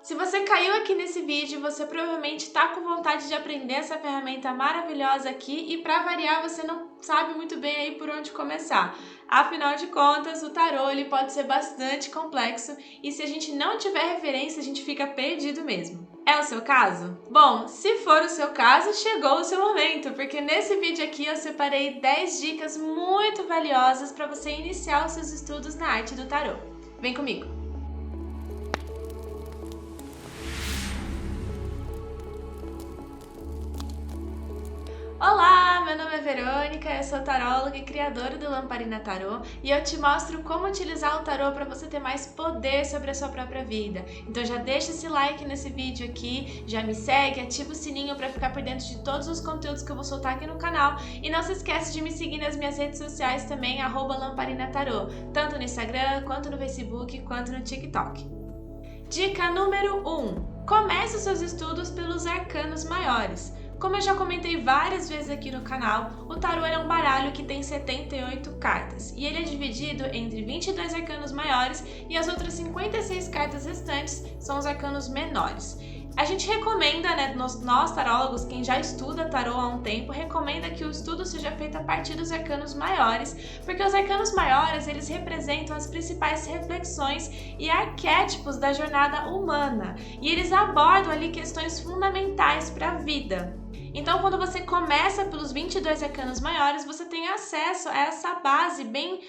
Se você caiu aqui nesse vídeo, você provavelmente está com vontade de aprender essa ferramenta maravilhosa aqui e para variar você não sabe muito bem aí por onde começar. Afinal de contas, o tarô ele pode ser bastante complexo e se a gente não tiver referência, a gente fica perdido mesmo. É o seu caso? Bom, se for o seu caso, chegou o seu momento, porque nesse vídeo aqui eu separei 10 dicas muito valiosas para você iniciar os seus estudos na arte do tarô. Vem comigo! Olá, meu nome é Verônica, eu sou taróloga e criadora do Lamparina Tarô e eu te mostro como utilizar o tarô para você ter mais poder sobre a sua própria vida. Então já deixa esse like nesse vídeo aqui, já me segue, ativa o sininho para ficar por dentro de todos os conteúdos que eu vou soltar aqui no canal e não se esquece de me seguir nas minhas redes sociais também, @LamparinaTarô, tanto no Instagram, quanto no Facebook, quanto no TikTok. Dica número 1. Comece os seus estudos pelos arcanos maiores. Como eu já comentei várias vezes aqui no canal, o tarô é um baralho que tem 78 cartas e ele é dividido entre 22 arcanos maiores e as outras 56 cartas restantes são os arcanos menores. A gente recomenda, nós tarólogos, quem já estuda tarô há um tempo, recomenda que o estudo seja feito a partir dos arcanos maiores, porque os arcanos maiores eles representam as principais reflexões e arquétipos da jornada humana e eles abordam ali questões fundamentais para a vida. Então, quando você começa pelos 22 arcanos maiores, você tem acesso a essa base bem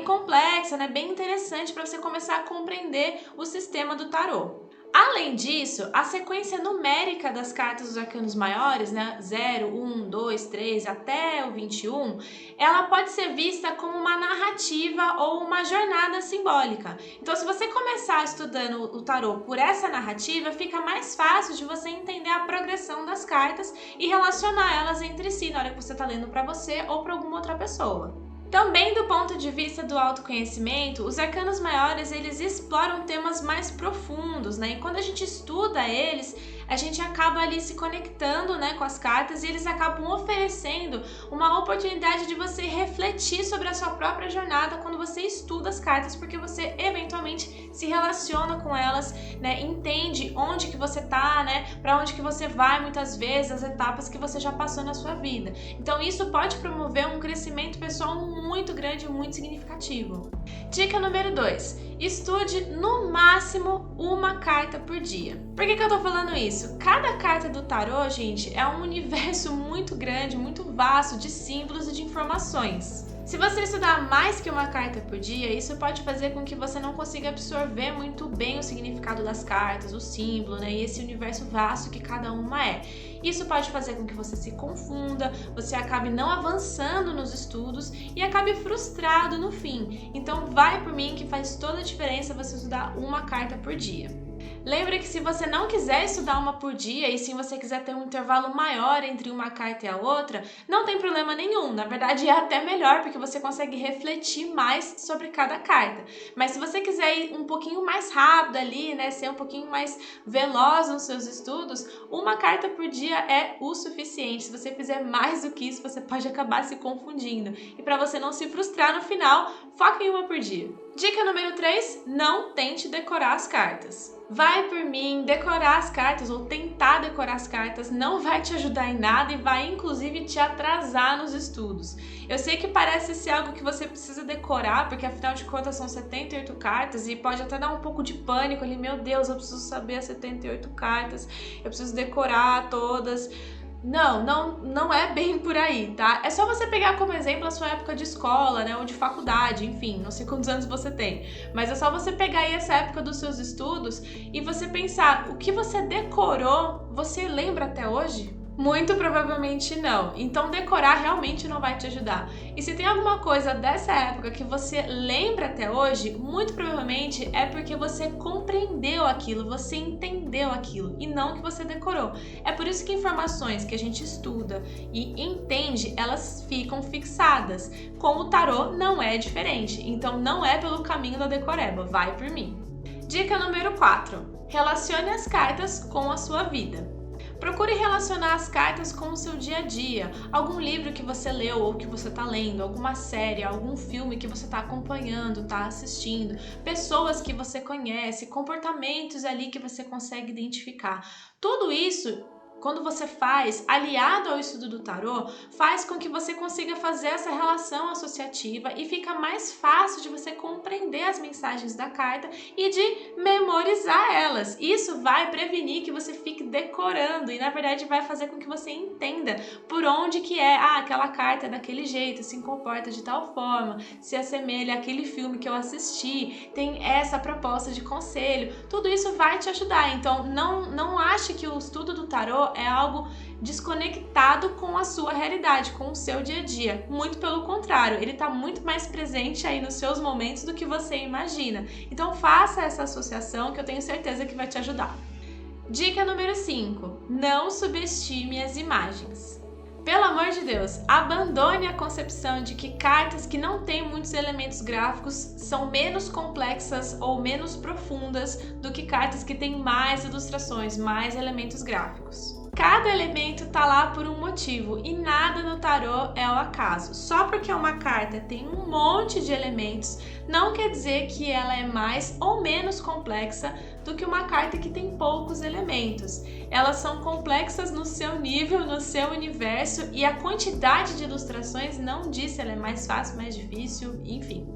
complexa, bem interessante para você começar a compreender o sistema do tarô. Além disso, a sequência numérica das cartas dos arcanos maiores, 0, 1, 2, 3 até o 21, ela pode ser vista como uma narrativa ou uma jornada simbólica. Então, se você começar estudando o tarô por essa narrativa, fica mais fácil de você entender a progressão das cartas e relacionar elas entre si na hora que você está lendo para você ou para alguma outra pessoa. Também do ponto de vista do autoconhecimento, os arcanos maiores eles exploram temas mais profundos, e quando a gente estuda eles, a gente acaba ali se conectando com as cartas e eles acabam oferecendo uma oportunidade de você refletir sobre a sua própria jornada quando você estuda as cartas, porque você eventualmente se relaciona com elas, entende onde que você tá, para onde que você vai muitas vezes, as etapas que você já passou na sua vida. Então isso pode promover um crescimento pessoal muito grande e muito significativo. Dica número 2. Estude no máximo uma carta por dia. Por que eu tô falando isso? Cada carta do tarô, gente, é um universo muito grande, muito vasto de símbolos e de informações. Se você estudar mais que uma carta por dia, isso pode fazer com que você não consiga absorver muito bem o significado das cartas, o símbolo, e esse universo vasto que cada uma é. Isso pode fazer com que você se confunda, você acabe não avançando nos estudos e acabe frustrado no fim. Então vai por mim que faz toda a diferença você estudar uma carta por dia. Lembra que se você não quiser estudar uma por dia e se você quiser ter um intervalo maior entre uma carta e a outra, não tem problema nenhum. Na verdade é até melhor porque você consegue refletir mais sobre cada carta. Mas se você quiser ir um pouquinho mais rápido ali, ser um pouquinho mais veloz nos seus estudos, uma carta por dia é o suficiente. Se você fizer mais do que isso, você pode acabar se confundindo. E para você não se frustrar no final, foca em uma por dia. Dica número 3, não tente decorar as cartas. Vai por mim, decorar as cartas ou tentar decorar as cartas não vai te ajudar em nada e vai inclusive te atrasar nos estudos. Eu sei que parece ser algo que você precisa decorar, porque afinal de contas são 78 cartas e pode até dar um pouco de pânico ali, meu Deus, eu preciso saber as 78 cartas, eu preciso decorar todas. Não é bem por aí, tá? É só você pegar como exemplo a sua época de escola, ou de faculdade, enfim, não sei quantos anos você tem. Mas é só você pegar aí essa época dos seus estudos e você pensar, o que você decorou, você lembra até hoje? Muito provavelmente não. Então decorar realmente não vai te ajudar. E se tem alguma coisa dessa época que você lembra até hoje, muito provavelmente é porque você compreendeu aquilo, você entendeu aquilo e não que você decorou. É por isso que informações que a gente estuda e entende, elas ficam fixadas. Com o tarô não é diferente. Então não é pelo caminho da decoreba, vai por mim. Dica número 4. Relacione as cartas com a sua vida. Procure relacionar as cartas com o seu dia a dia, algum livro que você leu ou que você está lendo, alguma série, algum filme que você está acompanhando, está assistindo, pessoas que você conhece, comportamentos ali que você consegue identificar. Tudo isso, quando você faz, aliado ao estudo do tarô, faz com que você consiga fazer essa relação associativa e fica mais fácil de você compreender as mensagens da carta e de memorizar elas. Isso vai prevenir que você fique decorando e, na verdade, vai fazer com que você entenda por onde que é, aquela carta é daquele jeito, se comporta de tal forma, se assemelha àquele filme que eu assisti, tem essa proposta de conselho. Tudo isso vai te ajudar. Então, não ache que o estudo do tarô é algo desconectado com a sua realidade, com o seu dia a dia. Muito pelo contrário, ele está muito mais presente aí nos seus momentos do que você imagina. Então faça essa associação que eu tenho certeza que vai te ajudar. Dica número 5. Não subestime as imagens. Pelo amor de Deus, abandone a concepção de que cartas que não têm muitos elementos gráficos são menos complexas ou menos profundas do que cartas que têm mais ilustrações, mais elementos gráficos. Cada elemento tá lá por um motivo e nada no tarô é ao acaso. Só porque uma carta tem um monte de elementos, não quer dizer que ela é mais ou menos complexa do que uma carta que tem poucos elementos. Elas são complexas no seu nível, no seu universo, e a quantidade de ilustrações não diz se ela é mais fácil, mais difícil, enfim.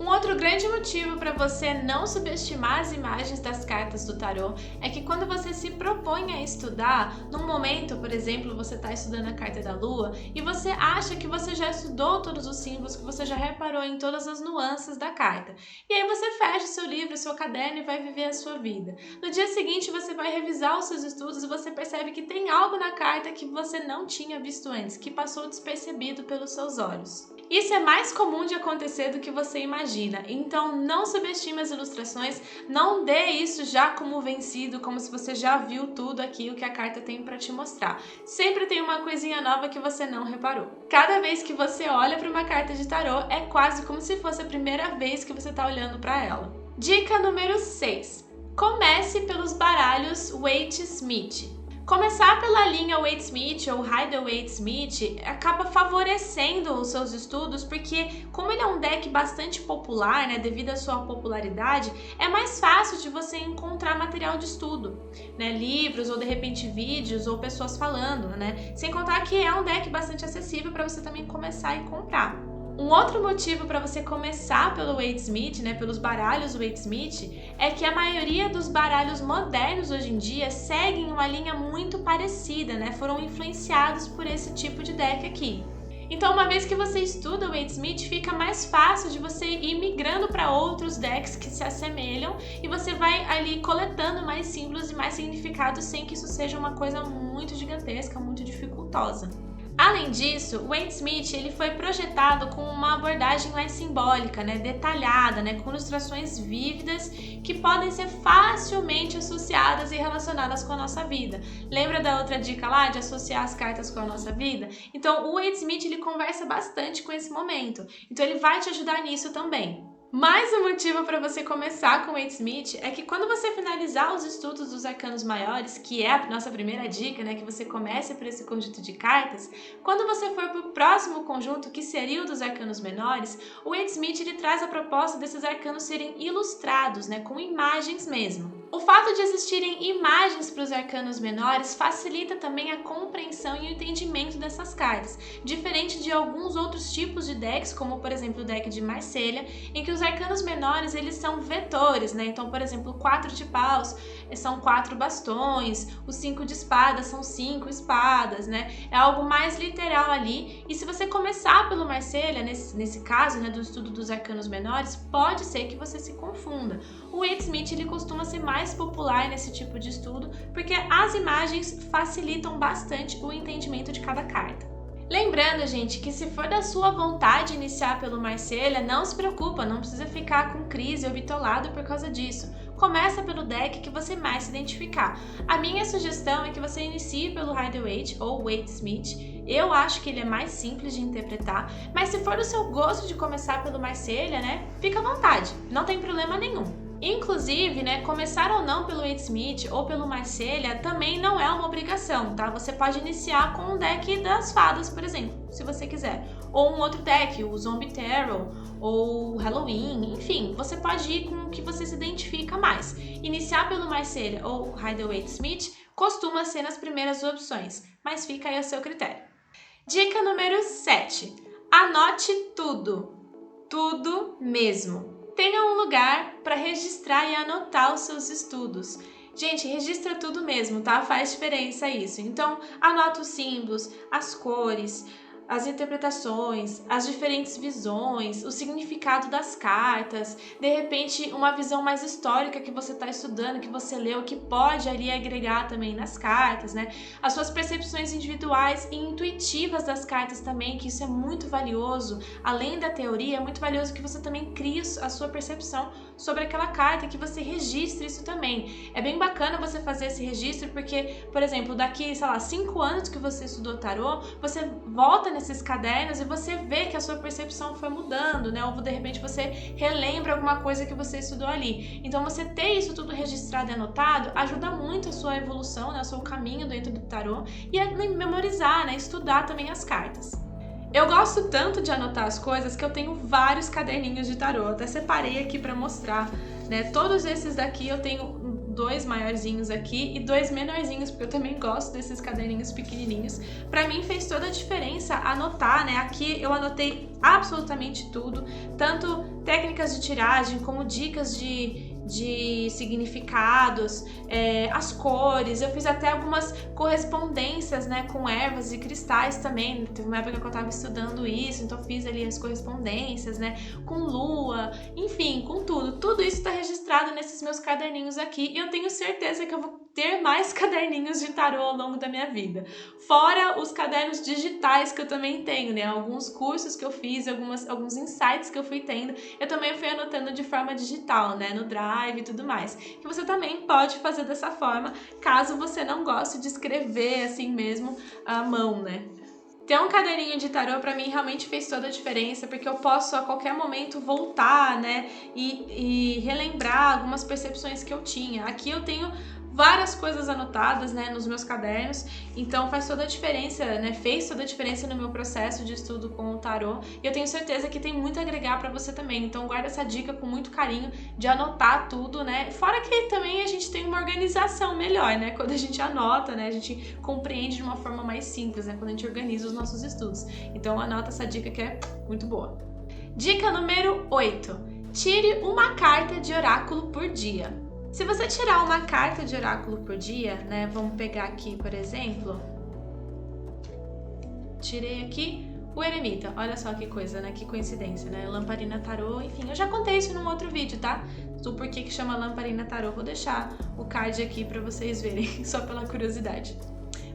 Um outro grande motivo para você não subestimar as imagens das cartas do tarô é que quando você se propõe a estudar, num momento, por exemplo, você está estudando a carta da lua e você acha que você já estudou todos os símbolos, que você já reparou em todas as nuances da carta. E aí você fecha o seu livro, o seu caderno e vai viver a sua vida. No dia seguinte você vai revisar os seus estudos e você percebe que tem algo na carta que você não tinha visto antes, que passou despercebido pelos seus olhos. Isso é mais comum de acontecer do que você imagina, então não subestime as ilustrações, não dê isso já como vencido, como se você já viu tudo aquilo que a carta tem para te mostrar. Sempre tem uma coisinha nova que você não reparou. Cada vez que você olha para uma carta de tarô, é quase como se fosse a primeira vez que você está olhando para ela. Dica número 6. Comece pelos baralhos Waite-Smith. Começar pela linha Waite-Smith ou Rider-Waite-Smith acaba favorecendo os seus estudos porque, como ele é um deck bastante popular, devido à sua popularidade, é mais fácil de você encontrar material de estudo, livros ou de repente vídeos ou pessoas falando, sem contar que é um deck bastante acessível para você também começar e comprar. Um outro motivo para você começar pelo Waite-Smith, pelos baralhos Waite-Smith, é que a maioria dos baralhos modernos hoje em dia seguem uma linha muito parecida, foram influenciados por esse tipo de deck aqui. Então, uma vez que você estuda o Waite-Smith, fica mais fácil de você ir migrando para outros decks que se assemelham e você vai ali coletando mais símbolos e mais significados sem que isso seja uma coisa muito gigantesca, muito dificultosa. Além disso, o Waite-Smith ele foi projetado com uma abordagem mais simbólica, detalhada, com ilustrações vívidas que podem ser facilmente associadas e relacionadas com a nossa vida. Lembra da outra dica lá de associar as cartas com a nossa vida? Então, o Waite-Smith ele conversa bastante com esse momento, então ele vai te ajudar nisso também. Mais um motivo para você começar com o Waite-Smith é que quando você finalizar os estudos dos arcanos maiores, que é a nossa primeira dica, que você comece por esse conjunto de cartas, quando você for para o próximo conjunto, que seria o dos arcanos menores, o Waite-Smith ele traz a proposta desses arcanos serem ilustrados, com imagens mesmo. O fato de existirem imagens para os arcanos menores facilita também a compreensão e o entendimento dessas cartas, diferente de alguns outros tipos de decks, como por exemplo o deck de Marselha, em que os arcanos menores eles são vetores, então por exemplo o 4 de paus são 4 bastões, o 5 de espadas são 5 espadas, é algo mais literal ali, e se você começar pelo Marselha, nesse caso do estudo dos arcanos menores, pode ser que você se confunda. O Waite-Smith ele costuma ser mais popular nesse tipo de estudo, porque as imagens facilitam bastante o entendimento de cada carta. Lembrando, gente, que se for da sua vontade iniciar pelo Marselha, não se preocupa, não precisa ficar com crise ou bitolado por causa disso. Começa pelo deck que você mais se identificar. A minha sugestão é que você inicie pelo Rider-Waite ou Waite-Smith. Eu acho que ele é mais simples de interpretar, mas se for do seu gosto de começar pelo Marselha, fica à vontade, não tem problema nenhum. Inclusive, né, começar ou não pelo Waite Smith ou pelo Marselha também não é uma obrigação, tá? Você pode iniciar com um deck das fadas, por exemplo, se você quiser. Ou um outro deck, o Zombie Tarot, ou Halloween, enfim, você pode ir com o que você se identifica mais. Iniciar pelo Marselha ou Rider-Waite Smith costuma ser nas primeiras opções, mas fica aí a seu critério. Dica número 7. Anote tudo. Tudo mesmo. Tenha um lugar para registrar e anotar os seus estudos. Gente, registra tudo mesmo, tá? Faz diferença isso. Então, anota os símbolos, as cores, as interpretações, as diferentes visões, o significado das cartas, de repente uma visão mais histórica que você está estudando, que você leu, que pode ali agregar também nas cartas, né? As suas percepções individuais e intuitivas das cartas também, que isso é muito valioso. Além da teoria, é muito valioso que você também crie a sua percepção sobre aquela carta e que você registre isso também. É bem bacana você fazer esse registro porque, por exemplo, daqui, sei lá, 5 anos que você estudou tarô, você volta nesses cadernos e você vê que a sua percepção foi mudando, né? Ou de repente você relembra alguma coisa que você estudou ali. Então você ter isso tudo registrado e anotado ajuda muito a sua evolução, né? O seu caminho dentro do tarô e a memorizar, né? Estudar também as cartas. Eu gosto tanto de anotar as coisas que eu tenho vários caderninhos de tarô. Eu até separei aqui para mostrar, né? Todos esses daqui eu tenho 2 maiorzinhos aqui e 2 menorzinhos, porque eu também gosto desses caderninhos pequenininhos. Pra mim fez toda a diferença anotar, né? Aqui eu anotei absolutamente tudo, tanto técnicas de tiragem como dicas de significados, as cores. Eu fiz até algumas correspondências, né, com ervas e cristais também. Teve uma época que eu tava estudando isso, então fiz ali as correspondências, né, com lua, enfim, com tudo. Tudo isso tá registrado nesses meus caderninhos aqui e eu tenho certeza que eu vou ter mais caderninhos de tarô ao longo da minha vida. Fora os cadernos digitais que eu também tenho, né, alguns cursos que eu fiz, alguns insights que eu fui tendo, eu também fui anotando de forma digital, né, no Drive e tudo mais, que você também pode fazer dessa forma, caso você não goste de escrever assim mesmo à mão, né? Ter um caderninho de tarô pra mim realmente fez toda a diferença, porque eu posso a qualquer momento voltar, né, e relembrar algumas percepções que eu tinha. Aqui eu tenho várias coisas anotadas, né, nos meus cadernos, então faz toda a diferença, né, fez toda a diferença no meu processo de estudo com o tarô, e eu tenho certeza que tem muito a agregar pra você também, então guarda essa dica com muito carinho de anotar tudo, né, fora que também a gente tem uma organização melhor, né, quando a gente anota, né, a gente compreende de uma forma mais simples, né, quando a gente organiza os nossos estudos, então anota essa dica que é muito boa. Dica número 8, tire uma carta de oráculo por dia. Se você tirar uma carta de oráculo por dia, né, vamos pegar aqui, por exemplo, tirei aqui o Eremita, olha só que coisa, né, que coincidência, né, Lamparina Tarô, enfim, eu já contei isso num outro vídeo, tá, do porquê que chama Lamparina Tarô, vou deixar o card aqui pra vocês verem, só pela curiosidade.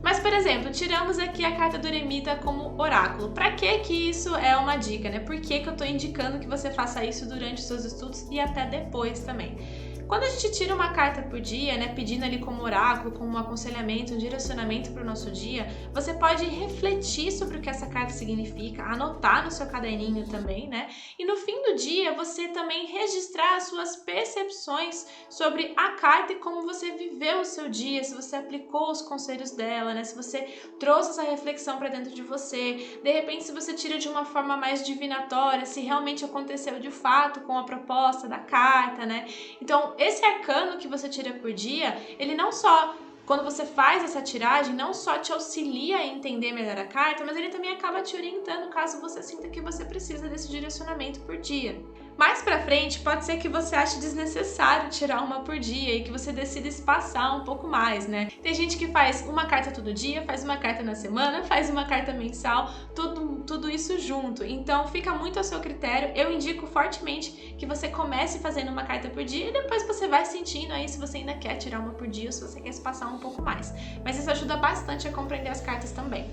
Mas, por exemplo, tiramos aqui a carta do Eremita como oráculo. Pra que isso é uma dica, né? Por que eu tô indicando que você faça isso durante os seus estudos e até depois também? Quando a gente tira uma carta por dia, né, pedindo ali como oráculo, como um aconselhamento, um direcionamento para o nosso dia, você pode refletir sobre o que essa carta significa, anotar no seu caderninho também, né? E no fim do dia, você também registrar as suas percepções sobre a carta e como você viveu o seu dia, se você aplicou os conselhos dela, né? Se você trouxe essa reflexão para dentro de você. De repente, se você tira de uma forma mais divinatória, se realmente aconteceu de fato com a proposta da carta, né? Então, esse arcano que você tira por dia, ele não só, quando você faz essa tiragem, não só te auxilia a entender melhor a carta, mas ele também acaba te orientando caso você sinta que você precisa desse direcionamento por dia. Mais pra frente, pode ser que você ache desnecessário tirar uma por dia e que você decida espaçar um pouco mais, né? Tem gente que faz uma carta todo dia, faz uma carta na semana, faz uma carta mensal, tudo isso junto. Então fica muito ao seu critério. Eu indico fortemente que você comece fazendo uma carta por dia e depois você vai sentindo aí se você ainda quer tirar uma por dia ou se você quer espaçar um pouco mais. Mas isso ajuda bastante a compreender as cartas também.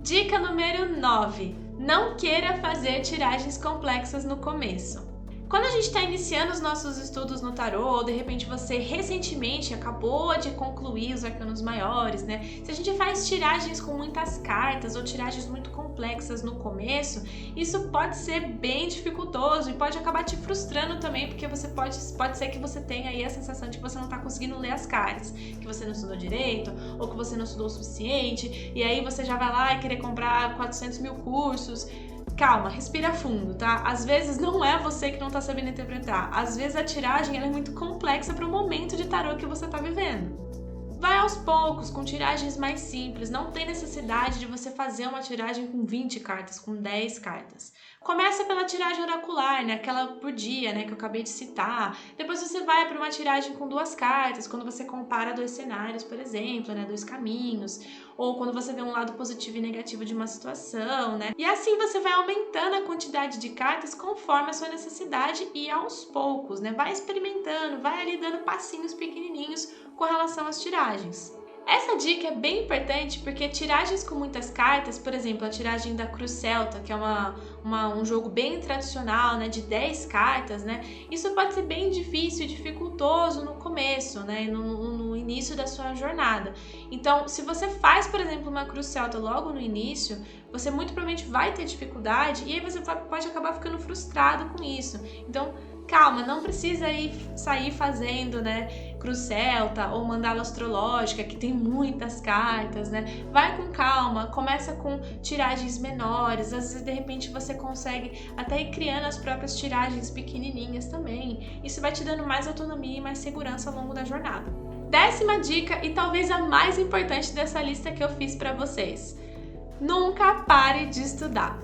Dica número 9. Não queira fazer tiragens complexas no começo. Quando a gente está iniciando os nossos estudos no tarô, ou de repente você recentemente acabou de concluir os arcanos maiores, né? Se a gente faz tiragens com muitas cartas ou tiragens muito complexas no começo, isso pode ser bem dificultoso e pode acabar te frustrando também, porque você pode ser que você tenha aí a sensação de que você não está conseguindo ler as cartas, que você não estudou direito, ou que você não estudou o suficiente, e aí você já vai lá e querer comprar 400 mil cursos. Calma, respira fundo, tá? Às vezes não é você que não tá sabendo interpretar. Às vezes a tiragem ela é muito complexa para o momento de tarô que você tá vivendo. Vai aos poucos, com tiragens mais simples. Não tem necessidade de você fazer uma tiragem com 20 cartas, com 10 cartas. Começa pela tiragem oracular, né? Aquela por dia, né? Que eu acabei de citar. Depois você vai para uma tiragem com 2 cartas, quando você compara 2 cenários, por exemplo, né? 2 caminhos. Ou quando você vê um lado positivo e negativo de uma situação, né? E assim você vai aumentando a quantidade de cartas conforme a sua necessidade e aos poucos, né? Vai experimentando, vai ali dando passinhos pequenininhos com relação às tiragens. Essa dica é bem importante porque tiragens com muitas cartas, por exemplo, a tiragem da Cruz Celta, que é um jogo bem tradicional, né, de 10 cartas, né, isso pode ser bem difícil e dificultoso no começo, né, no início da sua jornada. Então, se você faz, por exemplo, uma Cruz Celta logo no início, você muito provavelmente vai ter dificuldade e aí você pode acabar ficando frustrado com isso. Então, calma, não precisa sair fazendo, né, Cruz Celta ou mandala astrológica, que tem muitas cartas, né? Vai com calma, começa com tiragens menores, às vezes de repente você consegue até ir criando as próprias tiragens pequenininhas também. Isso vai te dando mais autonomia e mais segurança ao longo da jornada. 10ª dica e talvez a mais importante dessa lista que eu fiz para vocês. Nunca pare de estudar.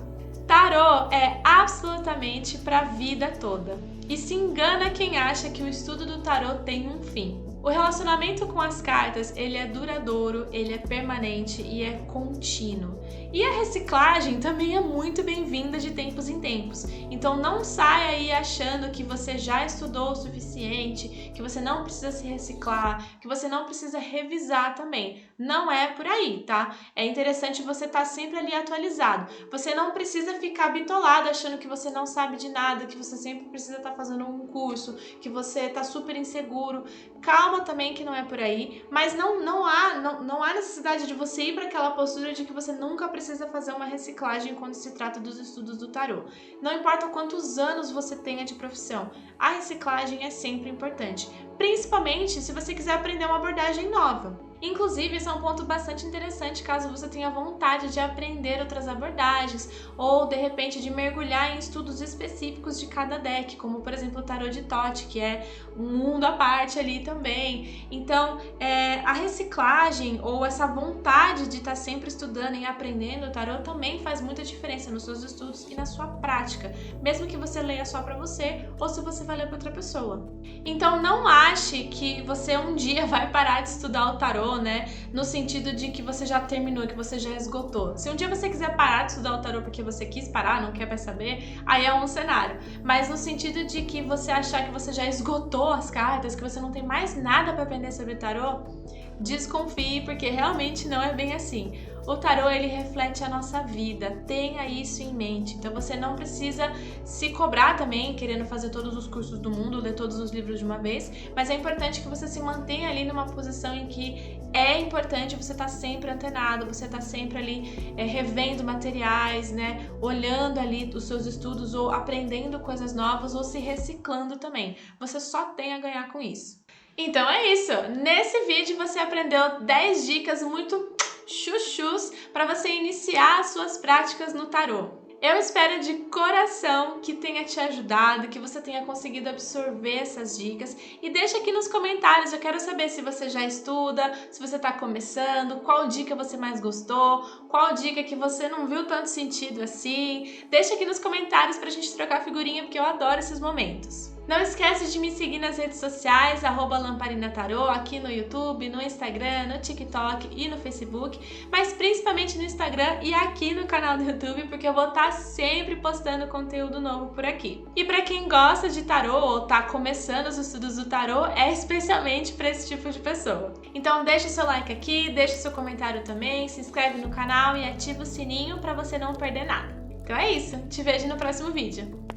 Tarô é absolutamente para a vida toda. E se engana quem acha que o estudo do tarô tem um fim. O relacionamento com as cartas, ele é duradouro, ele é permanente e é contínuo. E a reciclagem também é muito bem-vinda de tempos em tempos. Então não saia aí achando que você já estudou o suficiente, que você não precisa se reciclar, que você não precisa revisar também. Não é por aí, tá? É interessante você estar sempre ali atualizado. Você não precisa ficar bitolado achando que você não sabe de nada, que você sempre precisa estar fazendo um curso, que você está super inseguro. Calma também que não é por aí, mas não há necessidade de você ir para aquela postura de que você nunca precisa fazer uma reciclagem quando se trata dos estudos do tarô. Não importa quantos anos você tenha de profissão, a reciclagem é sempre importante, principalmente se você quiser aprender uma abordagem nova. Inclusive, esse é um ponto bastante interessante caso você tenha vontade de aprender outras abordagens ou, de repente, de mergulhar em estudos específicos de cada deck, como, por exemplo, o Tarô de Thoth, que é um mundo à parte ali também. Então, a reciclagem ou essa vontade de estar sempre estudando e aprendendo o tarô também faz muita diferença nos seus estudos e na sua prática, mesmo que você leia só para você ou se você vai ler para outra pessoa. Então, não ache que você um dia vai parar de estudar o tarô, né? No sentido de que você já terminou, que você já esgotou. Se um dia você quiser parar de estudar o tarô porque você quis parar, não quer mais saber, aí é um cenário. Mas no sentido de que você achar que você já esgotou as cartas, que você não tem mais nada para aprender sobre tarô, desconfie, porque realmente não é bem assim. O tarô, ele reflete a nossa vida, tenha isso em mente. Então você não precisa se cobrar também, querendo fazer todos os cursos do mundo, ler todos os livros de uma vez, mas é importante que você se mantenha ali numa posição em que é importante você estar sempre antenado, você estar sempre ali revendo materiais, né, olhando ali os seus estudos ou aprendendo coisas novas ou se reciclando também. Você só tem a ganhar com isso. Então é isso, nesse vídeo você aprendeu 10 dicas muito chuchus para você iniciar as suas práticas no tarô. Eu espero de coração que tenha te ajudado, que você tenha conseguido absorver essas dicas e deixa aqui nos comentários, eu quero saber se você já estuda, se você está começando, qual dica você mais gostou, qual dica que você não viu tanto sentido assim. Deixa aqui nos comentários pra gente trocar figurinha, porque eu adoro esses momentos. Não esquece de me seguir nas redes sociais, @lamparinatarô, aqui no YouTube, no Instagram, no TikTok e no Facebook, mas principalmente no Instagram e aqui no canal do YouTube, porque eu vou estar sempre postando conteúdo novo por aqui. E para quem gosta de tarô ou tá começando os estudos do tarô, é especialmente para esse tipo de pessoa. Então deixa seu like aqui, deixa seu comentário também, se inscreve no canal e ativa o sininho para você não perder nada. Então é isso, te vejo no próximo vídeo.